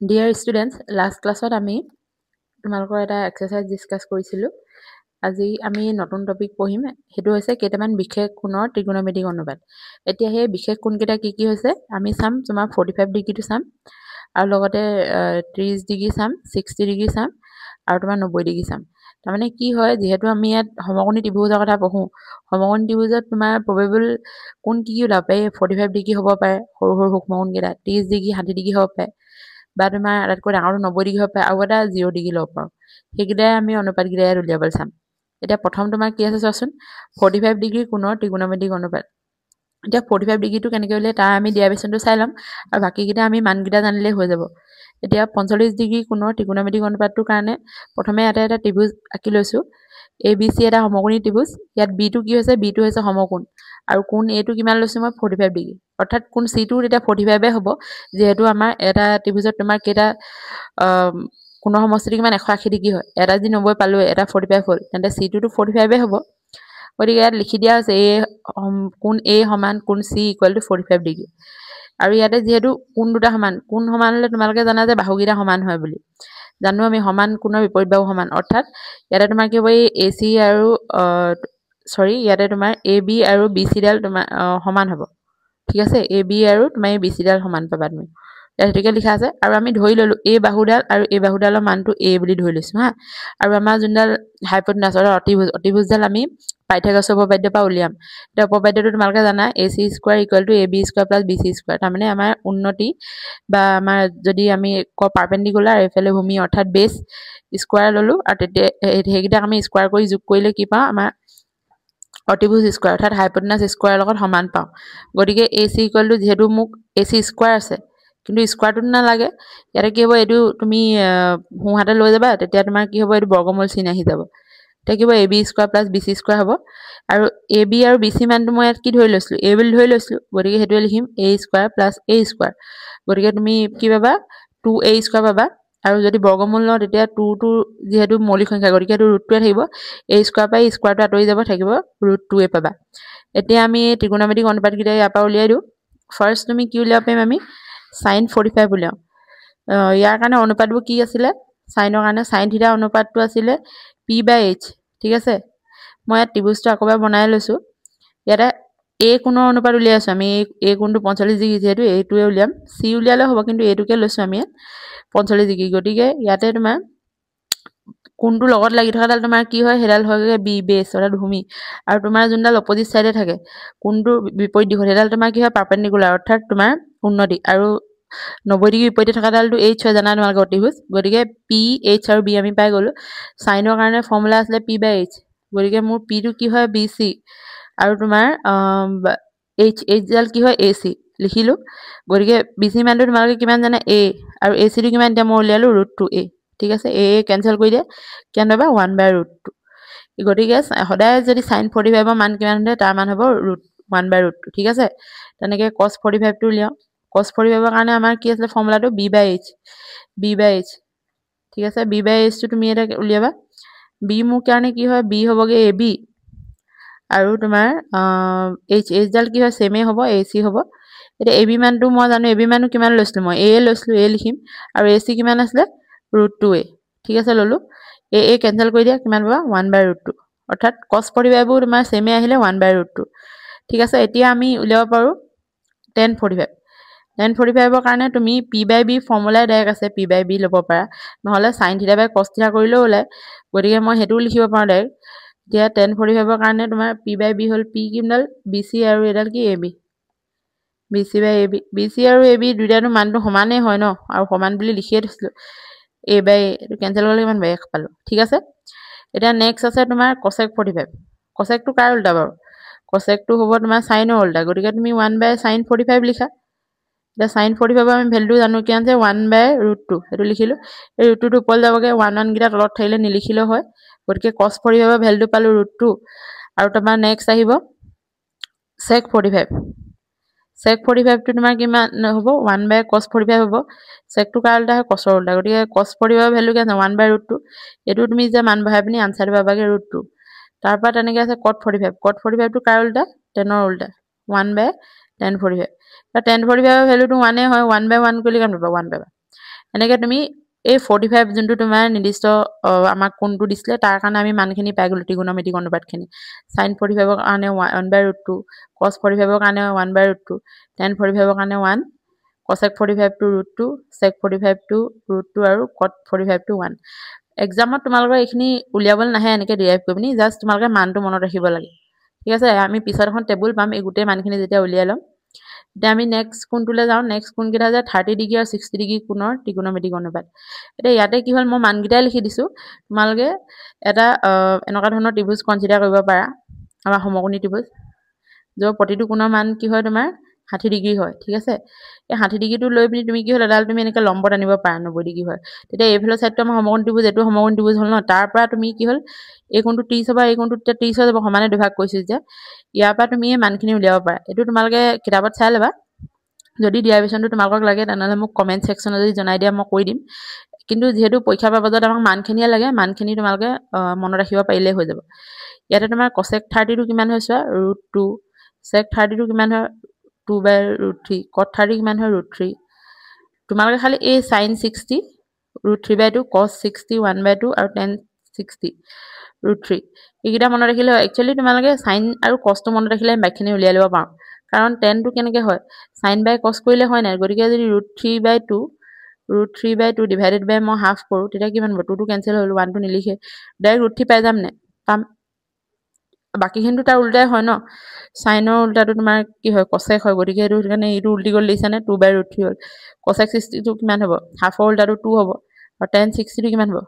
Dear students, last classত আমি তোমালোকৰ এটা এক্সাৰসাইজ ডিসকাস কৰিছিলো। আজি আমি নতুন টপিক পঢ়িম, হেতু হৈছে কেইটামান বিশেষ কোণৰ ত্ৰিকোণমিতিক অনুপাত। এতিয়া সেই বিশেষ কোণ কেইটা কি হৈছে আমি চাম। তোমাৰ 45 ডিগ্ৰীটো চাম আৰু লগতে 30 ডিগ্ৰী চাম, 60 ডিগ্ৰী চাম আৰু তোমাৰ 90 ডিগ্ৰী চাম। তাৰমানে কি হয়, যেহেতু আমি ইয়াত সমকোণী ত্ৰিভুজৰ কথা পঢ়ো, সমকোণী ত্ৰিভুজত তোমাৰ প্ৰবেবল কোণ কি ওলাব পাৰে, 45 ডিগ্ৰী হ'ব পাৰে, সৰু সৰু সূক্ষ্মকোণ কেইটা 30 ডিগ্ৰী 60 ডিগ্ৰী হ'ব পাৰে, বা তোমাৰ আটাইতকৈ ডাঙৰটো 90 ডিগ্ৰী হ'ব পাৰে, আৰু এটা 0 ডিগ্ৰী ল'ব পাৰোঁ। সেইকেইটাই আমি অনুপাতকেইটাই ইয়াত উলিয়াবলৈ চাম। এতিয়া প্ৰথম তোমাৰ কি আছে চোৱাচোন, 45 ডিগ্ৰী কোণৰ ত্ৰিকোণমিতিক অনুপাত। এতিয়া 45 ডিগ্ৰীটো কেনেকৈ উলিয়াই তাৰ আমি ডেৰিভেশ্যনটো চাই ল'ম, আৰু বাকীকেইটা আমি মানকেইটা জানিলেই হৈ যাব। এতিয়া 45 ডিগ্ৰী কোণৰ ত্ৰিকোণমিতিক অনুপাতটোৰ কাৰণে প্ৰথমে ইয়াতে এটা ত্ৰিভুজ আঁকি লৈছোঁ। ABC এটা সমকোণী ত্ৰিভুজ। ইয়াত বিটো কি হৈছে, বিটো হৈছে সমকোণ, আৰু কোণ এটো কিমান লৈছোঁ মই 45 ডিগ্ৰী, অৰ্থাৎ কোণ চিটো তেতিয়া 45 হ'ব, যিহেতু আমাৰ এটা ত্ৰিভুজত তোমাৰ কেইটা কোণৰ সমষ্টিটো কিমান 180 ডিগ্ৰী হয়। এটা যদি 90 পালোঁ, এটা 45 হ'ল, তেন্তে চিটোতো 45 হ'ব। গতিকে ইয়াত লিখি দিয়া হৈছে কোণ A সমান কোণ C = 45 ডিগ্ৰী। আৰু ইয়াতে যিহেতু কোণ দুটা সমান, কোণ সমান হ'লে তোমালোকে জানা যে বাহুকেইটা সমান হয় বুলি জানো আমি। সমান কোণৰ বিপৰীত বাহু সমান, অৰ্থাৎ ইয়াতে তোমাৰ কি হ'ব, এই AC আৰু ইয়াতে তোমাৰ AB আৰু BC ডাল তোমাৰ সমান হ'ব। ঠিক আছে, AB আৰু তোমাৰ এই BC ডাল সমান পাবা তুমি। ইয়াত সেইটোকে লিখা আছে, আৰু আমি ধৰি ললো এই বাহুডাল আৰু এই বাহুডালৰ মানটো A বুলি ধৰি লৈছো হা। আৰু আমাৰ যোনডাল হাইপটেনাছ অতিভুজডাল আমি পাইথাগোৰাছৰ উপপাদ্যৰ পৰা উলিয়াম। এতিয়া উপপাদ্যটো তোমালোকে জানা, AC² = AB² + BC²। তাৰমানে আমাৰ উন্নতি বা আমাৰ যদি আমি পাৰপেণ্ডিকুলাৰ এইফালে ভূমি অৰ্থাৎ বেছ স্কোৱাৰ ললো, আৰু তেতিয়া সেইকেইটাক আমি স্কোৱাৰ কৰি যোগ কৰিলে কি পাওঁ, আমাৰ অতিভুজ স্কোৱাৰ অৰ্থাৎ হাইপটেনাছ স্কোৱাৰৰ লগত সমান পাওঁ। গতিকে AC = যিহেতু মোক AC স্কোৱাৰ আছে, কিন্তু স্কোৱাৰটো নালাগে, ইয়াতে কি হ'ব, এইটো তুমি সোঁহাতে লৈ যাবা, তেতিয়া তোমাৰ কি হ'ব, এইটো বৰ্গমূল চিন আহি যাব। তেতিয়া কি হ'ব, AB² + BC² হ'ব। আৰু AB আৰু BC মানটো মই ইয়াত কি ধৰি লৈছিলোঁ, A বুলি ধৰি লৈছিলোঁ, গতিকে সেইটোৱে লিখিম A² + A²। গতিকে তুমি কি পাবা, 2A² পাবা। আৰু যদি বৰ্গমূল লওঁ, তেতিয়া 2টো যিহেতু মৌলিক সংখ্যা, গতিকে এইটো √2 থাকিব। A² পৰা এই স্কোৱাৰটো আঁতৰি যাব, থাকিব √2 পাবা। এতিয়া আমি এই ত্ৰিকোণমিতিক অনুপাতকেইটা ইয়াৰ পৰা উলিয়াই দিওঁ। ফাৰ্ষ্ট তুমি কি উলিয়াব পাৰিম, আমি sin 45 উলিয়াওঁ। ইয়াৰ কাৰণে অনুপাতবোৰ কি আছিলে, সাইনৰ কাৰণে sin থিটা অনুপাতটো আছিলে P/H। ঠিক আছে, মই ইয়াত ত্ৰিভুজটো আকৌ বনাই লৈছোঁ। ইয়াতে A কোণৰ অনুপাত উলিয়াই আছোঁ আমি। A কোণটো 45 ডিগ্ৰী, যিহেতু এইটোৱে উলিয়াম। C উলিয়ালেও হ'ব, কিন্তু এইটোকে লৈছোঁ আমি ইয়াত 45 ডিগ্ৰী। গতিকে ইয়াতে তোমাৰ কোণটো লগত লাগি থকাডাল তোমাৰ কি হয়, সেইডাল হয়গৈ B বেছ অৰ্থাৎ ভূমি। আৰু তোমাৰ যোনডাল অপজিট চাইডে থাকে, কোণটোৰ বিপৰীত দিশত, সেইডাল তোমাৰ কি হয়, পাৰপেণ্ডিকুলাৰ অৰ্থাৎ তোমাৰ উন্নতি। আৰু 90 ডিগ্ৰী বিপৰীতে থকা ডালটো H হয়, জানা তোমালোকে অতিভুজ। গতিকে P, H আৰু B আমি পাই গ'লো। সাইনৰ কাৰণে ফৰ্মুলা আছিলে P/H। গতিকে মোৰ Pটো কি হয়, BC, আৰু তোমাৰ H ডাল কি হয়, AC লিখিলো। গতিকে BC মানটো তোমালোকে কিমান জানা, A, আৰু AC টো কিমান, এতিয়া মই উলিয়ালো √2A। ঠিক আছে, A কেনচেল কৰি দিয়া, কিমান পাবা 1/√2। গতিকে সদায় যদি sin 45ৰ মান কিমান হয়, তাৰ মান হ'ব 1/√2। ঠিক আছে, তেনেকে cos 45টো উলিয়াওঁ। cos 45ৰ কাৰণে আমাৰ কি আছিলে ফৰ্মুলাটো, B/H। ঠিক আছে, B/H টো তুমি এটা উলিয়াবা। B মোৰ কাৰণে কি হয়, B হ'বগে AB, আৰু তোমাৰ H ডাল কি হয়, চেমে হ'ব, AC হ'ব। এতিয়া AB মানটো মই জানো, AB মানটো কিমান লৈছিলোঁ মই, A লৈছিলোঁ, A লিখিম। আৰু AC কিমান আছিলে, √2A। ঠিক আছে, ল'লো। A কেনচেল কৰি দিয়া, কিমান পাবা 1/√2। অৰ্থাৎ cos 45বোৰ তোমাৰ চেমে আহিলে 1/√2। ঠিক আছে, এতিয়া আমি উলিয়াব পাৰোঁ tan 45। tan 45ৰ কাৰণে তুমি P/B ফৰ্মুলাই ডাইৰেক্ট আছে, P/B ল'ব পাৰা, নহ'লে sin θ/ cos θ কৰিলেও ওলায়। গতিকে মই সেইটোও লিখিব পাৰোঁ ডাইৰেক্ট। এতিয়া tan 45ৰ কাৰণে তোমাৰ P/B হ'ল P কিমানডাল, BC, আৰু এইডাল কি AB, BC/AB। BC আৰু AB দুইটাটো মানটো সমানেই হয় ন, আৰু সমান বুলি লিখিয়ে থৈছিলোঁ। A/A এইটো কেনচেল কৰিলে কিমান 1 পালোঁ। ঠিক আছে, এতিয়া নেক্সট আছে তোমাৰ cosec 45। cosecটো কাৰ উল্টা বাৰু, cosecটো হ'ব তোমাৰ সাইনৰ উল্টা। গতিকে তুমি 1/sin 45 লিখা। এতিয়া sin 45ৰ আমি ভেলুটো জানো, কিমান আছে 1/√2, সেইটো লিখিলোঁ। এই √2টো ওপৰলৈ যাবগৈ, 1 কেইটা তলত থাকিলে নিলিখিলেও হয়। গতিকে cos 45ৰ ভেলুটো পালোঁ √2। আৰু তোমাৰ নেক্সট আহিব sec 45। sec 45টো তোমাৰ কিমান হ'ব, 1/cos 45 হ'ব। secটো কাৰ উল্টা হয়, cosৰ উল্টা। গতিকে cos 45ৰ ভেলু কি আছে, 1/√2। এইটো তুমি যে মান বহাই পিনি আনচাৰটো পাবাগে √2। তাৰপৰা তেনেকৈ আছে cot 45। cot 45টো কাৰ উল্টা, টেনৰ উল্টা, 1/tan 45। tan 45ৰ ভেলুটো 1 হয়, 1/1 কৰিলে কিমান পাবা, 1 পাবা। এনেকৈ তুমি এই 45 যোনটো তোমাৰ নিৰ্দিষ্ট আমাক কোনটো দিছিলে তাৰ কাৰণে আমি মানখিনি পাই গ'লো ত্ৰিকোণমিতিক অনুপাতখিনি sin 45ৰ কাৰণে 1/√2 cos 45ৰ কাৰণে 1/√2 tan 45ৰ কাৰণে 1 cosec 45 to √2 sec 45 to √2 আৰু cot 45 to 1 এক্সামত তোমালোকৰ এইখিনি উলিয়াবলৈ নাহে এনেকৈ ডিৰাইভ কৰি পিনি জাষ্ট তোমালোকে মানটো মনত ৰাখিব লাগে ঠিক আছে আমি পিছত এখন টেবুল পাম এই গোটেই মানখিনি যেতিয়া উলিয়াই ল'ম এতিয়া আমি নেক্সট কোনটোলৈ যাওঁ নেক্সট কোনকেইটা যে 30 ডিগ্ৰী আৰু 60 ডিগ্ৰী কোণৰ ত্ৰিকোণমিতিক অনুপাত এতিয়া ইয়াতে কি হ'ল মই মানকেইটাই লিখি দিছোঁ তোমালোকে এটা এনেকুৱা ধৰণৰ ত্ৰিভুজ কনচিডাৰ কৰিব পাৰা আমাৰ সমকোণী ত্ৰিভুজ য'ৰ প্ৰতিটো কোণৰ মান কি হয় তোমাৰ 60 ডিগ্ৰী হয় ঠিক আছে এই 60 ডিগ্ৰীটো লৈ পিনি তুমি কি হ'ল এডাল তুমি এনেকৈ লম্বত আনিব পাৰা 90 ডিগ্ৰী হয় তেতিয়া এইফালৰ ছাইডটো আমাৰ সমকোণী ত্ৰিভুজ এইটো সমকোণী ত্ৰিভুজ হ'ল ন তাৰ পৰা তুমি কি হ'ল এই কোণটো 30 হ'ব এই কোণটো 30 হৈ যাব সমানে দুভাগ কৰিছোঁ যে ইয়াৰ পৰা তুমি এই মানখিনি উলিয়াব পাৰা এইটো তোমালোকে কিতাপত চাই ল'বা যদি ডেৰিভেশ্যনটো তোমালোকক লাগে তেনেহ'লে মোক কমেণ্ট ছেকশ্যনত যদি জনাই দিয়া মই কৈ দিম কিন্তু যিহেতু পৰীক্ষাৰ বাবদত আমাক মানখিনিয়ে লাগে মানখিনি তোমালোকে মনত ৰাখিব পাৰিলেই হৈ যাব ইয়াতে তোমাৰ cosec 30টো কিমান হয় চোৱা √2 sec 30টো কিমান হয় 2/√3 cot 30 কিমান হয় √3 তোমালোকে খালি এই sin 60 √3/2 cos 60 1/2 আৰু tan 60 √3 এইকেইটা মনত ৰাখিলে একচুৱেলি তোমালোকে sin আৰু cosটো মনত ৰাখিলে আমি বাকীখিনি উলিয়াই ল'ব পাৰোঁ কাৰণ tanটো কেনেকৈ হয় sin by cos কৰিলে হয় নাই গতিকে যদি √3/2 ডিভাইডেড বাই মই হাফ কৰোঁ তেতিয়া কিমান হ'ব 2টো কেঞ্চেল হ'ল 1টো নিলিখে ডাইৰেক্ট √3 পাই যাম নে পাম বাকীখিনিতো তাৰ উল্টাই হয় ন চাইনৰ উল্টাটো তোমাৰ কি হয় কচেক হয় গতিকে সেইটো কাৰণে এইটো উল্টি গ'ল দিছানে 2/√3 হ'ল cosec 60টো কিমান হ'ব হাফৰ উল্টাটো 2 হ'ব আৰু tan 60টো কিমান হ'ব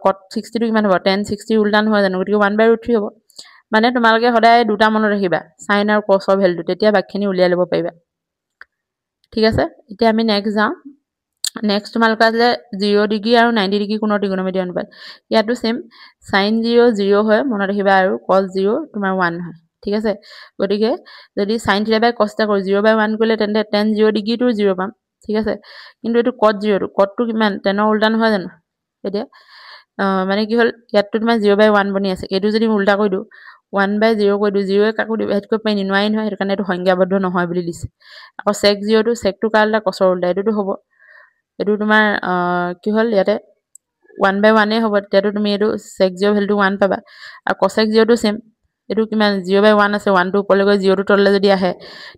cot 60টো কিমান হ'ব tan 60 উল্টা নহয় জানো গতিকে 1/√3 হ'ব মানে তোমালোকে সদায় দুটা মনত ৰাখিবা sin আৰু cosৰ ভেলুটো তেতিয়া বাকীখিনি উলিয়াই ল'ব পাৰিবা ঠিক আছে এতিয়া আমি নেক্সট যাওঁ নেক্সট তোমালোকৰ আছে 0 ডিগ্ৰী আৰু 90 ডিগ্ৰী কোণৰ ত্ৰিকোণমিতিক অনুপাত ইয়াতো সেম sin 0 0 হয় মনত ৰাখিবা আৰু cos 0 তোমাৰ 1 হয় ঠিক আছে গতিকে যদি sin θ বাই cos θ কৰো 0/1 কৰিলে তেন্তে tan 0 ডিগ্ৰীটো 0 পাম ঠিক আছে কিন্তু এইটো cot 0টো cotটো কিমান tanৰ উল্টা নহয় জানো এতিয়া মানে কি হ'ল ইয়াতটো তোমাৰ 0/1 বনি আছে এইটো যদি উল্টা কৰি দিওঁ 1/0 কৰি দিওঁ 0 কাকো ডিভাইড কৰিব পাৰি নোৱাৰি নহয় সেইটো কাৰণে এইটো সংজ্ঞাবদ্ধ নহয় বুলি দিছে আকৌ sec 0টো secটো কাৰ উল্টা cosৰ উল্টা এইটোতো হ'ব এইটো তোমাৰ কি হ'ল ইয়াতে 1/1 হ'ব তেতিয়াতো তুমি এইটো sec 0 ভেলুটো 1 পাবা আৰু cosec 0টো সেম এইটো কিমান 0/1 আছে 1টো ওপৰলৈ গৈ 0টো তললৈ যদি আহে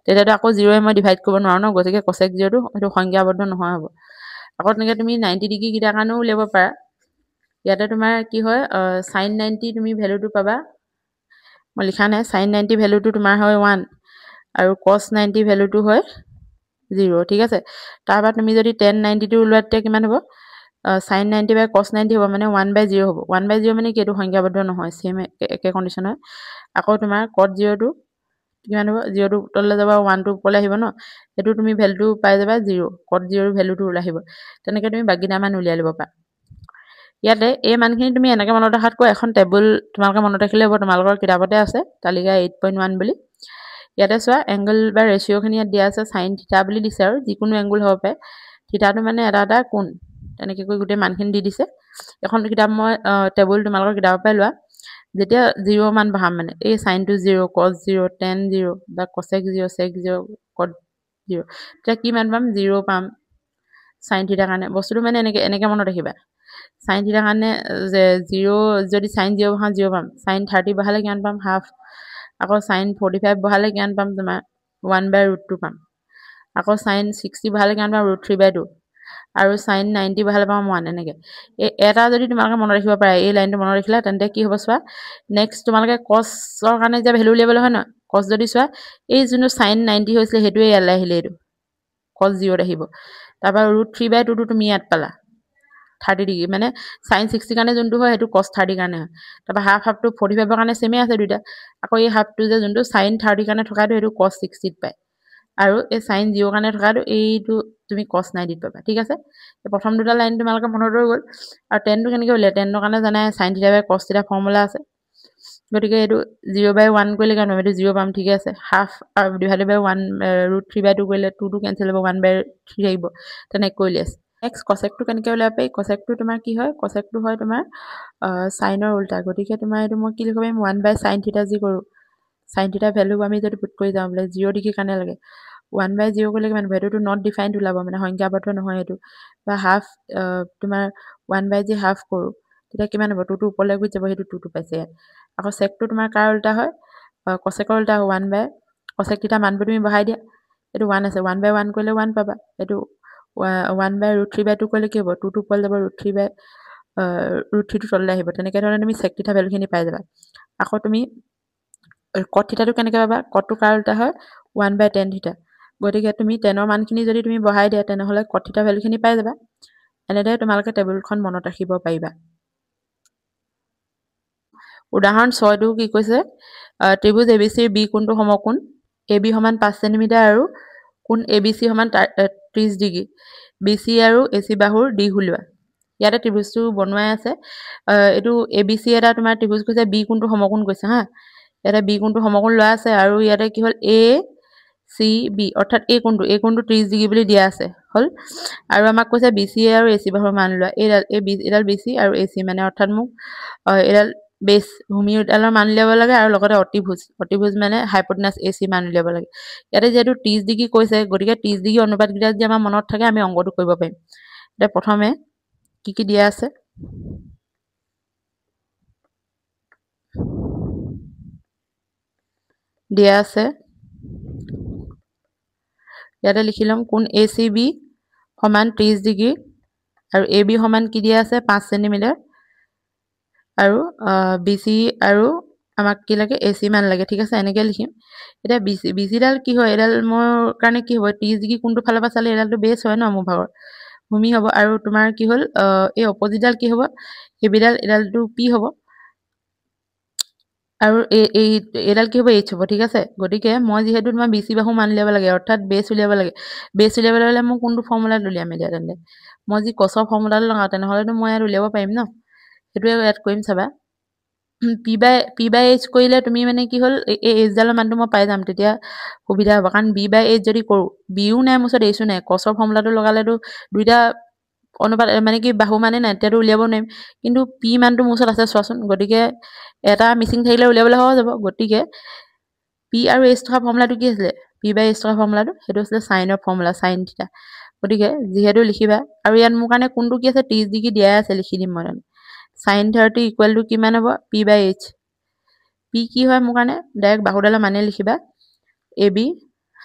তেতিয়াতো আকৌ 0য়ে মই ডিভাইড কৰিব নোৱাৰো ন গতিকে cosec 0টো এইটো সংজ্ঞাবদ্ধ নহয় হ'ব আকৌ তেনেকৈ তুমি 90 ডিগ্ৰী কিটাৰ কাৰণেও উলিয়াব পাৰা ইয়াতে তোমাৰ কি হয় sin 90 তুমি ভেলুটো পাবা মই লিখা নাই sin 90 ভেলুটো তোমাৰ হয় 1 আৰু cos 90 ভেলুটো হয় 0 ঠিক আছে তাৰপৰা তুমি যদি tan 90টো উলিওৱা তেতিয়া কিমান হ'ব sin 90 বাই cos 90 হ'ব মানে 1/0 হ'ব 1/0 মানে কি এইটো সংজ্ঞাবদ্ধ নহয় সেম একে কণ্ডিশ্যন হয় আকৌ তোমাৰ cot 0টো কিমান হ'ব 0টো তললৈ যাব 1টো ওপৰলৈ আহিব ন সেইটো তুমি ভেলুটো পাই যাবা 0 cot 0 ভেলুটো ওলাই আহিব তেনেকৈ তুমি বাকিটা মান উলিয়াই ল'ব পাৰা ইয়াতে এই মানখিনি তুমি এনেকৈ মনত ৰখাতকৈ এখন টেবুল তোমালোকে মনত ৰাখিলে হ'ব তোমালোকৰ কিতাপতে আছে তালিকা 8.1 বুলি ইয়াতে চোৱা এংগল বা ৰেচিঅ'খিনি ইয়াত দিয়া আছে sin θ বুলি দিছে আৰু যিকোনো এংগল হ'ব পাৰে থিতাটো মানে এটা কোণ তেনেকৈ কৰি গোটেই মানখিনি দি দিছে এখন কিতাপ মই টেবুল তোমালোকৰ কিতাপৰ পৰাই লোৱা যেতিয়া 0 মান বহাম মানে এই সাইনটো 0 cos 0 tan 0 বা cosec 0 sec 0 cot 0 তেতিয়া কি মান পাম 0 পাম sin থিটা কাৰণে বস্তুটো মানে এনেকৈ মনত ৰাখিবা sin থিটা কাৰণে যে 0 যদি sin 0 বহাম 0 পাম sin 30 বহালে কিমান পাম হাফ আকৌ sin 45 বহালে কিমান পাম তোমাৰ 1/√2 পাম আকৌ sin 60 বহালে কিমান পাম √3/2 আৰু sin 90 বহালে পাম 1 এনেকৈ এটা যদি তোমালোকে মনত ৰাখিব পাৰে এই লাইনটো মনত ৰাখিলা তেন্তে কি হ'ব চোৱা নেক্সট তোমালোকে cosৰ কাৰণে যে ভেলু উলিয়াবলৈ হয় ন cos যদি চোৱা এই যোনটো sin 90 হৈছিলে সেইটোৱে ইয়ালৈ আহিলে এইটো cos 0 আহিব তাৰপৰা √3/2 টো তুমি ইয়াত পালা 30 ডিগ্ৰী মানে sin 60 কাৰণে যোনটো হয় সেইটো cos 30 কাৰণে হয় তাৰপৰা হাফটো 45ৰ কাৰণে সেমে আছে দুইটা আকৌ এই হাফটো যে যোনটো sin 30 কাৰণে থকাটো সেইটো cos 60 ত পায় আৰু এই sin 0 কাৰণে থকাটো এইটো তুমি cos 90 ত পাবা ঠিক আছে প্ৰথম দুটা লাইন তোমালোকে মনত ৰৈ গ'ল আৰু tanটো কেনেকৈ উলিয়াই tanৰ কাৰণে জানাই sin θ বাই cos θ ফৰ্মুলা আছে গতিকে এইটো 0/1 কৰিলে কিমান পাম এইটো 0 পাম ঠিক আছে হাফ ডিভাইডেড বাই 1 √3/2 কৰিলে 2টো কেঞ্চেল হ'ব 1/3 আহিব তেনেকৈ কৰি আছে নেক্সট cosecটো কেনেকৈ উলিয়াব পাৰি cosecটো তোমাৰ কি হয় cosecটো হয় তোমাৰ সাইনৰ উল্টা গতিকে তোমাৰ এইটো মই কি লিখিব পাৰিম 1/sin θ যি কৰোঁ sin θ ভেলু আমি যদি পুট কৰি যাওঁ বোলে 0 ডিগ্ৰী কাৰণে লাগে 1/0 কৰিলে কিমান হ'ব এইটোতো নট ডিফাইনড ওলাব মানে সংখ্যাবদ্ধ নহয় এইটো বা হাফ তোমাৰ 1/0 হাফ কৰোঁ তেতিয়া কিমান হ'ব 2টো ওপৰলৈ গুচি যাব সেইটো 2টো পাইছে ইয়াত আকৌ চেকটো তোমাৰ কাৰ উল্টা হয় কচেকৰ উল্টা হয় 1/, কচেক থিটা মানবোৰ তুমি বহাই দিয়া এইটো 1 আছে 1/1 কৰিলে 1 পাবা এইটো 1/√3/2 কৰিলে কি হ'ব 2টো ওপৰলৈ যাব √3টো তললৈ আহিব তেনেকৈ ধৰণে তুমি চেক থিটা ভেলুখিনি পাই যাবা আকৌ তুমি কট থিটাটো কেনেকৈ পাবা কটটো কাৰ উল্টা হয় 1/tan থিটা গতিকে তুমি 10ৰ মানখিনি যদি তুমি বহাই দিয়া তেনেহ'লে কট থিটা ভেলুখিনি পাই যাবা এনেদৰে তোমালোকে টেবুলখন মনত ৰাখিব পাৰিবা উদাহৰণ 6টো কি কৈছে ত্ৰিভুজ ABCৰ B কোণটো সমকোণ AB সমান 5 সেন্টিমিটাৰ আৰু কোণ ABC সমান 30 ডিগ্ৰী BC আৰু AC বাহুৰ দিশ উলিওৱা ইয়াতে ত্ৰিভুজটো বনোৱাই আছে এইটো ABC এটা তোমাৰ ত্ৰিভুজ কৈছে B কোণটো সমকোণ কৈছে হা ইয়াতে B কোণটো সমকোণ লোৱা আছে আৰু ইয়াতে কি হ'ল ACB অৰ্থাৎ এই কোণটো 30 ডিগ্ৰী বুলি দিয়া আছে হ'ল আৰু আমাক কৈছে BC আৰু AC বাহুৰ মান লোৱা এইডাল BC আৰু AC মানে অৰ্থাৎ মোক এইডাল বেছ ভূমি উদ্যালৰ মান উলিয়াব লাগে আৰু লগতে অতিভুজ মানে হাইপটেনাছ AC মান উলিয়াব লাগে ইয়াতে যেহেতু 30 ডিগ্ৰী কৈছে গতিকে 30 ডিগ্ৰী অনুপাতকেইটা যদি আমাৰ মনত থাকে আমি অংকটো কৰিব পাৰিম এতিয়া প্ৰথমে কি দিয়া আছে দিয়া আছে ইয়াতে লিখি ল'ম কোণ ACB সমান 30 ডিগ্ৰী আৰু AB সমান কি দিয়া আছে 5 সেন্টিমিটাৰ আৰু BC আৰু আমাক কি লাগে AC মান লাগে ঠিক আছে এনেকৈ লিখিম এতিয়া BCডাল কি হয় এডাল মোৰ কাৰণে কি হ'ব 30 ডিগ্ৰী কোনটো ফালৰ পৰা চালে এডালটো বেছ হয় ন মোৰ ভাগৰ ভূমি হ'ব আৰু তোমাৰ কি হ'ল এই অপজিটডাল কি হ'ব এডালটো P হ'ব আৰু এইডাল কি হ'ব H হ'ব ঠিক আছে গতিকে মই যিহেতু তোমাৰ BC বাহু মান উলিয়াব লাগে অৰ্থাৎ বেছ উলিয়াব লাগে বেছ উলিয়াবলৈ হ'লে মই কোনটো ফৰ্মুলাত উলিয়াম এতিয়া তেন্তে মই যি কছৰ ফৰ্মুলাটো লগাওঁ তেনেহ'লেতো মই ইয়াত উলিয়াব পাৰিম ন সেইটোৱে ইয়াত কৰিম চাবা P/H কৰিলে তুমি মানে কি হ'ল এই Hডালৰ মানটো মই পাই যাম তেতিয়া সুবিধা হ'ব কাৰণ B/H যদি কৰোঁ Bও নাই মোৰ ওচৰত Hও নাই কছৰ ফৰ্মুলাটো লগালেতো দুইটা অনুপাত মানে কি বাহু মানে নাই তেতিয়াতো উলিয়াব নোৱাৰিম কিন্তু P মানটো মোৰ ওচৰত আছে চোৱাচোন গতিকে এটা মিচিং থাকিলে উলিয়াবলৈ সহজ হ'ব গতিকে P আৰু H থকা ফৰ্মুলাটো কি আছিলে P/H থকা ফৰ্মুলাটো সেইটো আছিলে চাইনৰ ফৰ্মুলা চাইন থিটা গতিকে যিহেতু লিখিবা আৰু ইয়াত মোৰ কাৰণে কোনটো কি আছে 30 ডিগ্ৰী দিয়াই আছে লিখি দিম মই sin 30 ইকুৱেল টু কিমান হ'ব P/H P কি হয় মোৰ কাৰণে ডাইৰেক্ট বাহুডালৰ মানে লিখিবা AB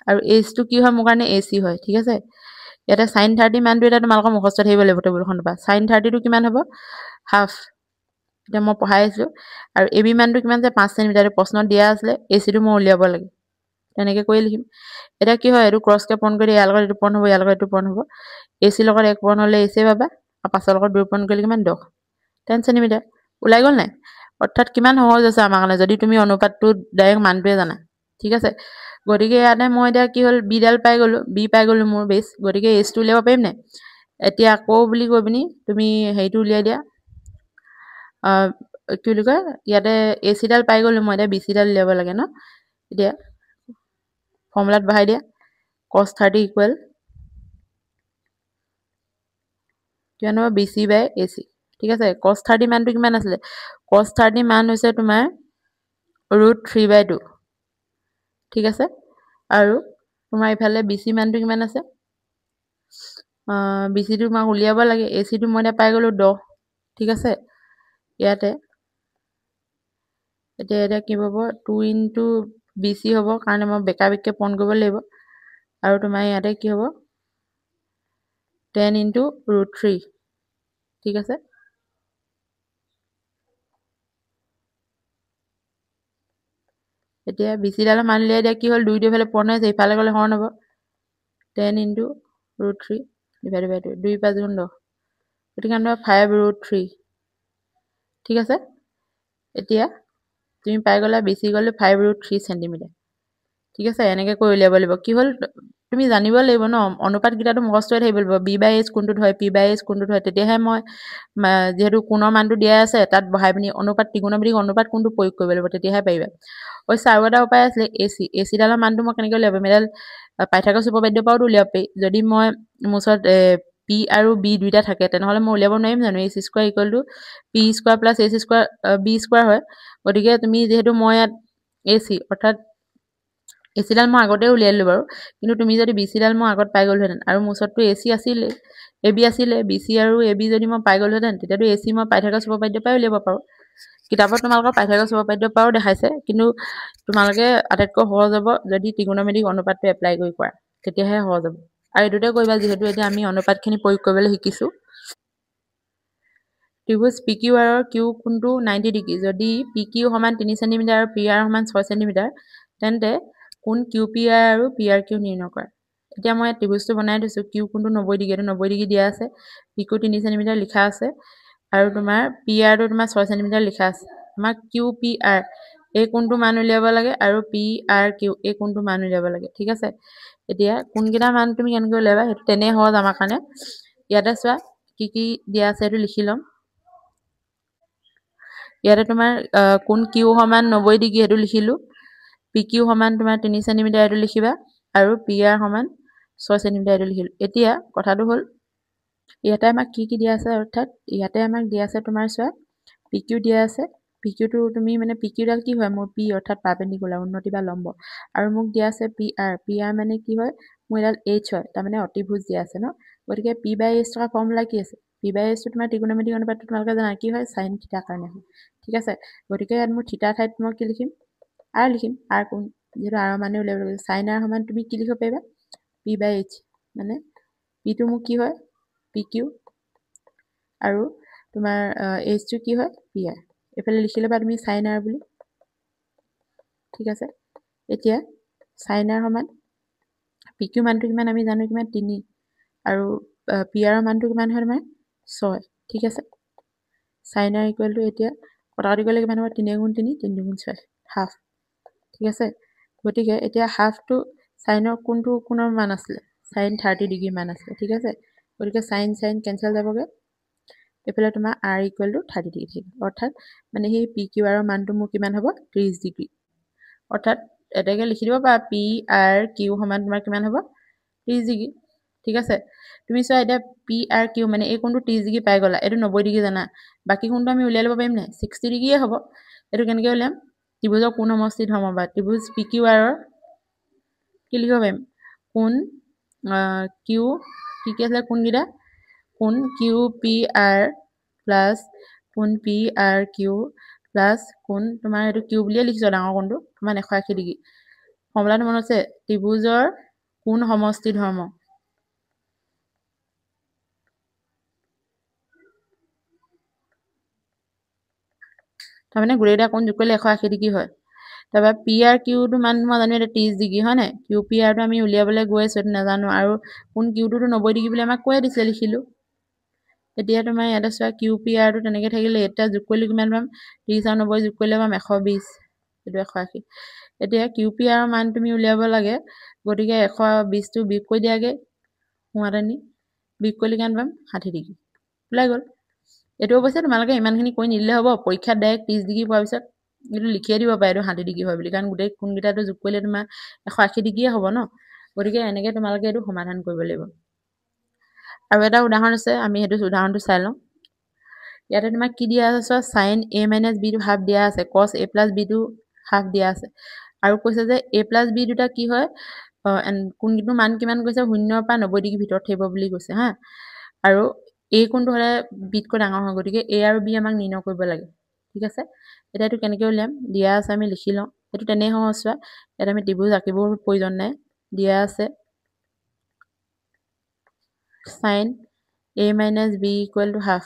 আৰু Hটো কি হয় মোৰ কাৰণে AC হয় ঠিক আছে ইয়াতে sin 30 মানটো এটা তোমালোকৰ মুখস্থ থাকিব লাগিব টেবুলখনৰ পৰা sin 30টো কিমান হ'ব হাফ এতিয়া মই পঢ়াই আছো আৰু AB মানটো কিমান যে 5 সেন্টিমিটাৰ প্ৰশ্নত দিয়া আছিলে ACটো মই উলিয়াব লাগে তেনেকৈ কৰি লিখিম এতিয়া কি হয় এইটো ক্ৰছকে পূৰণ কৰি ইয়াৰ লগত এইটো পূৰণ হ'ব ইয়াৰ লগত এইটো পূৰণ হ'ব AC লগত 1 পূৰণ হ'লে AC পাবা আৰু 5ৰ লগত 2 পূৰণ কৰিলে কিমান 10 সেন্টিমিটাৰ ওলাই গ'ল নাই অৰ্থাৎ কিমান সহজ আছে আমাৰ কাৰণে যদি তুমি অনুপাতটো ডাইৰেক্ট মানটোৱে জানা ঠিক আছে গতিকে ইয়াতে মই এতিয়া কি হ'ল B পাই গ'লো মোৰ বেছ গতিকে Hটো উলিয়াব পাৰিম নাই এতিয়া আকৌ বুলি কৈ পিনি তুমি হেৰিটো উলিয়াই দিয়া কি বুলি কয় ইয়াতে ACডাল পাই গ'লো মই এতিয়া BCডাল উলিয়াব লাগে ন এতিয়া ফৰ্মুলাত বহাই দিয়া cos 30 ইকুৱেল কিমান হ'ব BC/AC ঠিক আছে cos 30 মানটো কিমান আছিলে cos 30 মান হৈছে তোমাৰ √3/2 ঠিক আছে আৰু তোমাৰ ইফালে BC মানটো কিমান আছে BCটো মই উলিয়াব লাগে ACটো মই এতিয়া পাই গ'লো 10 ঠিক আছে ইয়াতে এতিয়া কি হ'ব 2 * BC হ'ব কাৰণ মই বেকা বেককে পূৰণ কৰিব লাগিব আৰু তোমাৰ ইয়াতে কি হ'ব 10 * √3 ঠিক আছে এতিয়া BCডালৰ মান উলিয়াই দিয়া কি হ'ল 2 ইফালে পূৰণ হৈছে ইফালে গ'লে হৰণ হ'ব 10 * √3 / 2 2 5 গুণ 10 গতিকে আমাৰ 5√3 ঠিক আছে এতিয়া তুমি পাই গ'লা BC গ'লে 5√3 সেন্টিমিটাৰ ঠিক আছে এনেকৈ কৰি উলিয়াব লাগিব কি হ'ল তুমি জানিব লাগিব ন অনুপাতকেইটাটো মুখস্থ হৈ থাকিব লাগিব B/H কোনটোত হয় P/H কোনটোত হয় তেতিয়াহে মই যেহেতু কোণৰ মানটো দিয়া আছে তাত বহাই পিনি অনুপাত ত্ৰিকোণমিতিক অনুপাত কোনটো প্ৰয়োগ কৰিব লাগিব তেতিয়াহে পাৰিবা আৰু এটা উপায় আছিলে ACডালৰ মানটো মই কেনেকৈ উলিয়াব পাৰিম এডাল পাইথাগোৰাছ উপপাদ্যৰ পৰাও উলিয়াব পাৰি যদি মই মোৰ ওচৰত P আৰু B দুইটা থাকে তেনেহ'লে মই উলিয়াব নোৱাৰিম জানো AC² = P² + AC² B² হয় গতিকে তুমি যিহেতু মই ইয়াত AC অৰ্থাৎ এচিডাল মই আগতে উলিয়াই দিলোঁ বাৰু, কিন্তু তুমি যদি বিচিডাল মই আগত পাই গ'লোহেঁতেন আৰু মোৰ ওচৰততো এচি আছিলে, এ বি আছিলে, বিচি আৰু এ বি যদি মই পাই গ'লোহেঁতেন তেতিয়াতো এচি মই পাইথাগোৰাছ উপপাদ্যৰ পৰাই উলিয়াব পাৰোঁ। কিতাপত তোমালোকৰ পাইথাগোৰাছ উপপাদ্যৰ পৰাও দেখাইছে, কিন্তু তোমালোকে আটাইতকৈ সহজ হ'ব যদি ত্ৰিকোণমিতিক অনুপাতটো এপ্লাই কৰি কৰা, তেতিয়াহে সহজ হ'ব। আৰু এইটোতে কৰিবা, যিহেতু এতিয়া আমি অনুপাতখিনি প্ৰয়োগ কৰিবলৈ শিকিছোঁ। ত্ৰিভুজ পি কিউ আৰৰ কিউ কোণটো 90 ডিগ্ৰী। যদি পি কিউ সমান 3 চেণ্টিমিটাৰ আৰু পি আৰ সমান 6 চেণ্টিমিটাৰ, তেন্তে কোণ কিউ পি আৰ আৰু পি আৰ কিউ নিৰ্ণয় কৰা। এতিয়া মই ত্ৰিভুজটো বনাই থৈছোঁ, কিউ কোণটো 90 ডিগ্ৰী, এইটো 90 ডিগ্ৰী দিয়া আছে, পি কিউ 3 চেণ্টিমিটাৰ লিখা আছে, আৰু তোমাৰ পি আৰটো তোমাৰ 6 চেণ্টিমিটাৰ লিখা আছে। আমাৰ কিউ পি আৰ এই কোণটো মান উলিয়াব লাগে, আৰু পি আৰ কিউ এই কোণটো মান উলিয়াব লাগে, ঠিক আছে। এতিয়া কোনকেইটা মান তুমি কেনেকৈ উলিয়াবা, সেইটো তেনেই সহজ আমাৰ কাৰণে। ইয়াতে চোৱা কি কি দিয়া আছে, সেইটো লিখি ল'ম। ইয়াতে তোমাৰ কোণ কিউ সমান 90 ডিগ্ৰী সেইটো লিখিলোঁ, পি কিউ সমান তোমাৰ 3 চেণ্টিমিটাৰ এইটো লিখিবা, আৰু পি আৰ সমান 6 চেণ্টিমিটাৰ এইটো লিখিলোঁ। এতিয়া কথাটো হ'ল, ইয়াতে আমাক কি কি দিয়া আছে, অৰ্থাৎ ইয়াতে আমাক দিয়া আছে তোমাৰ চোৱা পি কিউ দিয়া আছে, পি কিউটো তুমি মানে পি কিউডাল কি হয়, মোৰ পি অৰ্থাৎ পাৰপেণ্ডিকুলাৰ উন্নতি বা লম্ব, আৰু মোক দিয়া আছে পি আৰ, পি আৰ মানে কি হয়, মোৰ এডাল এইচ হয়, তাৰমানে অতিভুজ দিয়া আছে ন। গতিকে পি বাই এইচ থকা ফৰ্মুলা কি আছে, পি বাই এইচটো তোমাৰ ত্ৰিকোণমিতিক অনুপাতটো তোমালোকে জানা কি হয়, চাইন থিটাৰ কাৰণে হয়, ঠিক আছে। গতিকে ইয়াত মোৰ থিটাৰ ঠাইত মই কি লিখিম, আৰ লিখিম, আৰ কোণ, যিহেতু আৰৰ মানে উলিয়াব লাগিব, চাইন আৰ সমান তুমি কি লিখিব পাৰিবা, পি বাই এইচ, মানে পিটো মোক কি হয়, পি কিউ, আৰু তোমাৰ এইচটো কি হয়, পি আৰ। এইফালে লিখি ল'বা তুমি চাইন আৰ বুলি, ঠিক আছে। এতিয়া চাইন আৰ সমান পি কিউ মানটো কিমান আমি জানো, কিমান 3, আৰু পি আৰৰ মানটো কিমান হয় তোমাৰ 6, ঠিক আছে। চাইন আৰ ইকুৱেল টু, এতিয়া কটাকটি কৰিলে কিমান হ'ব, 3 গুণ 3, 3 গুণ 6, হাফ, ঠিক আছে। গতিকে এতিয়া হাফটো চাইনৰ কোনটো কোণৰ মান আছিলে, চাইন 30 ডিগ্ৰী মান আছিলে, ঠিক আছে। গতিকে চাইন চাইন কেঞ্চেল যাবগৈ, এইফালে তোমাৰ আৰ ইকুৱেল টু 30 ডিগ্ৰী থাকিব, অৰ্থাৎ মানে সেই পি কিউ আৰৰ মানটো মোৰ কিমান হ'ব, 30 ডিগ্ৰী। অৰ্থাৎ এটাকে লিখি দিব পাৰা, পি আৰ কিউ সমান তোমাৰ কিমান হ'ব, 30 ডিগ্ৰী, ঠিক আছে। তুমি চোৱা এতিয়া পি আৰ কিউ মানে এই কোণটো 30 ডিগ্ৰী পাই গ'লা, এইটো 90 ডিগ্ৰী জানা, বাকী কোণটো আমি উলিয়াই ল'ব পাৰিম নাই, 60 ডিগ্ৰীয়ে হ'ব। এইটো কেনেকৈ উলিয়াম, ত্ৰিভুজৰ কোণ সমষ্টি ধৰ্ম বা ত্ৰিভুজ পি কিউ আৰৰ কি লিখিব পাৰিম, কোণ কিউ কি কি আছিলে কোণকেইটা, কোণ কিউ পি আৰ প্লাছ কোণ পি আৰ কিউ প্লাছ কোণ তোমাৰ এইটো কিউ বুলিয়ে লিখিছোঁ ডাঙৰ কোণটো কিমান 180 ডিগ্ৰী। ফৰ্মুলাটো মনত আছে, ত্ৰিভুজৰ কোণ সমষ্টি ধৰ্ম। তাৰমানে গোটেইকেইটা কোণ যোগ কৰিলে 180 ডিগ্ৰী হয়। তাৰপৰা পি আৰ কিউটো মান মই জানো এতিয়া 30 ডিগ্ৰী হয় নাই, কিউ পি আৰটো আমি উলিয়াবলৈ গৈ আছোঁ, এইটো নাজানো, আৰু কোণ কিউটোতো 90 ডিগ্ৰী বুলি আমাক কৈয়ে দিছে, লিখিলোঁ। এতিয়া তোমাৰ ইয়াতে চোৱা কিউ পি আৰটো তেনেকৈ থাকিলে, এতিয়া যোগ কৰিলে কিমান পাম, 30 আৰু 90 যোগ কৰিলে পাম 120, এইটো 180। এতিয়া কিউ পি আৰৰ মান তুমি উলিয়াব লাগে, গতিকে 120টো বিয়োগ কৰি দিয়াগৈ, সোঁহাত আনি বিয়োগ কৰিলে কিমান পাম, 60 ডিগ্ৰী, ওলাই গ'ল। এইটো অৱশ্যে তোমালোকে ইমানখিনি কৰি নিদিলে হ'ব, পৰীক্ষাত ডাইৰেক্ট 30 ডিগ্ৰী পোৱাৰ পিছত এইটো লিখিয়ে দিব পাৰে এইটো 60 ডিগ্ৰী হয় বুলি, কাৰণ গোটেই কোণকেইটাটো যোগ কৰিলে তোমাৰ 180 ডিগ্ৰীয়ে হ'ব ন। গতিকে এনেকৈ তোমালোকে এইটো সমাধান কৰিব লাগিব। আৰু এটা উদাহৰণ আছে, আমি সেইটো উদাহৰণটো চাই লওঁ। ইয়াতে তোমাক কি দিয়া আছে চোৱা, চাইন এ মাইনাছ বিটো হাফ দিয়া আছে, কছ এ প্লাছ বিটো হাফ দিয়া আছে, আৰু কৈছে যে এ প্লাছ বি দুটা কি হয়, কোনটো মান কিমান কৈছে, 0 পৰা 90 ডিগ্ৰী ভিতৰত থাকিব বুলি কৈছে হা। আৰু এই কোণটো হ'লে বিতকৈ ডাঙৰ হয়, গতিকে এ আৰু বি আমাক নিৰ্ণয় কৰিব লাগে, ঠিক আছে। এতিয়া এইটো কেনেকৈ উলিয়াম, দিয়া আছে আমি লিখি লওঁ, এইটো তেনেই সহজ চোৱা, ইয়াত আমি ত্ৰিভুজ আঁকিবৰ প্ৰয়োজন নাই, দিয়া আছে sine A minus B equal to half.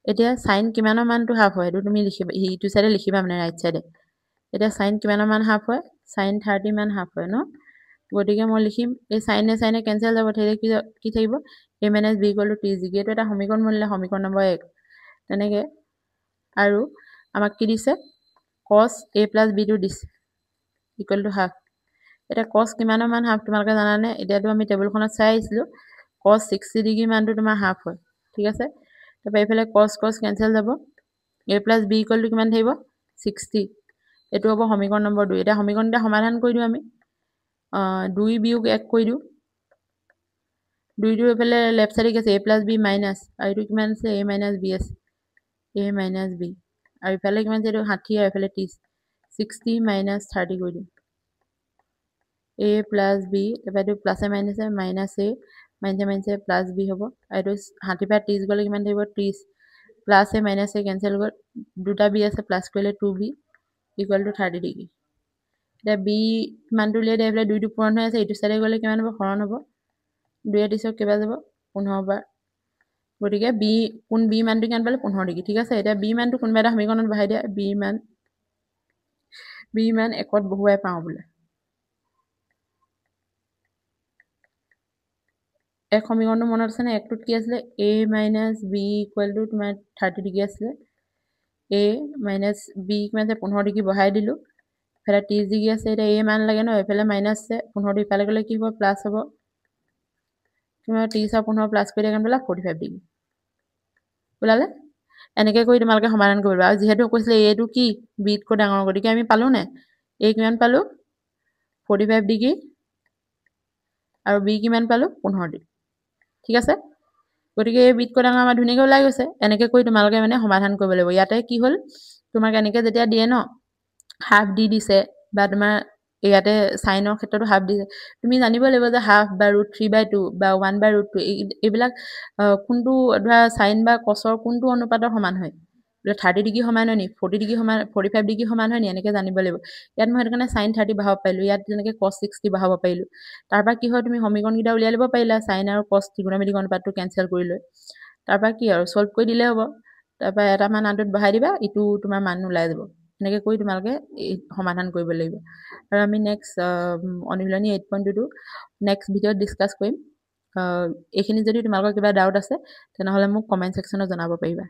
এতিয়া চাইন কিমানৰ মানটো হাফ হয়, সেইটো তুমি লিখিবা, ইটো চাইডে লিখিবা মানে ৰাইট চাইডে। এতিয়া চাইন কিমানৰ মান হাফ হয়, চাইন 30 মান হাফ হয় ন। গতিকে মই লিখিম, এই চাইনে চাইনে কেঞ্চেল যাব, তেতিয়া কি থাকিব, A minus B equal to 30 degree, এইটো এটা সমীকৰণ বনিলে, সমীকৰণ নম্বৰ 1। তেনেকৈ আৰু আমাক কি দিছে, কছ এ প্লাছ বিটো দিছে ইকুৱেল টু হাফ। এতিয়া কছ কিমানৰ মান হাফ তোমালোকে জানানে, এতিয়াতো আমি টেবুলখনত চাই আহিছিলোঁ, কছ 60 ডিগ্ৰী মানটো তোমাৰ হাফ হয়, ঠিক আছে। তাৰপৰা এইফালে কছ কছ কেঞ্চেল যাব, A plus B equal two কিমান থাকিব, 60। এইটো হ'ব সমীকৰণ নম্বৰ 2। এতিয়া সমীকৰণ এটা সমাধান কৰি দিওঁ আমি, 2 বিয়োগ 1 কৰি দিওঁ, 2টো এইফালে লেফ্ট চাইডে কি আছে, এ প্লাছ বি মাইনাছ, আৰু এইটো কিমান আছে, এ মাইনাছ বি আছে, এ মাইনাছ বি, আৰু ইফালে কিমান আছে, এইটো 60 আৰু এইফালে 30, 60 মাইনাছ 30 কৰি দিওঁ, a প্লাছ b তাৰপৰা এইটো প্লাছে মাইনাছে মাইনাছ a মাইনাছে মাইনাছে প্লাছ b হ'ব আৰু এইটো 60 পৰা 30 গ'লে কিমান থাকিব 30 plus a minus a cancel গ'ল দুটা b আছে প্লাছ কৰিলে 2b ইকুৱেল টু 30 ডিগ্ৰী এতিয়া b কিমানটো উলিয়াই দিয়া এইফালে 2টো পূৰণ হৈ আছে এইটো চাইডে গ'লে কিমান হ'ব হৰণ হ'ব 2 30 কেইবাৰ যাব 15 বাৰ গতিকে b কোন b মানটো কিমান পালে 15 ডিগ্ৰী ঠিক আছে এতিয়া b মানটো কোনোবা এটা সমীকৰণত বহাই দিয়া b মান 1ত বহুৱাই পাওঁ বোলে এক সমীকৰণটো মনত আছে নে একটোত কি আছিলে a - b = তোমাৰ 30 ডিগ্ৰী আছিলে a - b কিমান আছে 15 ডিগ্ৰী বহাই দিলো এফালে 30 ডিগ্ৰী আছে এতিয়া a মান লাগে ন এফালে মাইনাছ আছে 15 ডিগ্ৰী ইফালে গ'লে কি হ'ব প্লাছ হ'ব তোমাৰ 30 আৰু 15 প্লাছ কৰি দিয়া কিমান পালা 45 ডিগ্ৰী ওলালে এনেকৈ কৰি তোমালোকে সমাধান কৰিবা আৰু যিহেতু কৈছিলে এটো কি বিতকৈ ডাঙৰ গতিকে আমি পালো নে a কিমান পালো 45 ডিগ্ৰী আৰু b কিমান পালো 15 ডিগ্ৰী ঠিক আছে গতিকে এই বিতকৈ ডাঙৰ আমাৰ ধুনীয়াকৈ ওলাই গৈছে এনেকৈ কৰি তোমালোকে মানে সমাধান কৰিব লাগিব ইয়াতে কি হ'ল তোমাক এনেকৈ যেতিয়া দিয়ে ন হাফ দি দিছে বা তোমাৰ ইয়াতে সাইনৰ ক্ষেত্ৰতো হাফ দিছে তুমি জানিব লাগিব যে হাফ বা √3/2 বা 1/√2 এইবিলাক কোনটো ধৰা সাইন বা কসৰ কোনটো অনুপাতৰ সমান হয় 30 ডিগ্ৰী সমান হয় নি 40 ডিগ্ৰী সমান 45 ডিগ্ৰী সমান হয় নি এনেকৈ জানিব লাগিব ইয়াত মই সেইটো কাৰণে সাইন 30 বহাব পাৰিলো ইয়াত যেনেকৈ cos 60 বহাব পাৰিলো তাৰপৰা কি হয় তুমি সমীকৰণকেইটা উলিয়াই ল'ব পাৰিলা সাইন আৰু cos ত্ৰিকোণমিতিক অনুপাতটো কেনসেল কৰি লৈ তাৰপৰা কি আৰু সলভ কৰি দিলে হ'ব তাৰপৰা এটা মান আনটোত বহাই দিবা ইটো তোমাৰ মান ওলাই যাব এনেকৈ কৰি তোমালোকে সমাধান কৰিব লাগিব আৰু আমি নেক্সট অনুশীলনী 8.2 নেক্সট ভিডিঅ'ত ডিসকাস কৰিম এইখিনি যদি তোমালোকৰ কিবা ডাউট আছে তেনেহ'লে মোক কমেন্ট সেকশনত জনাব পাৰিবা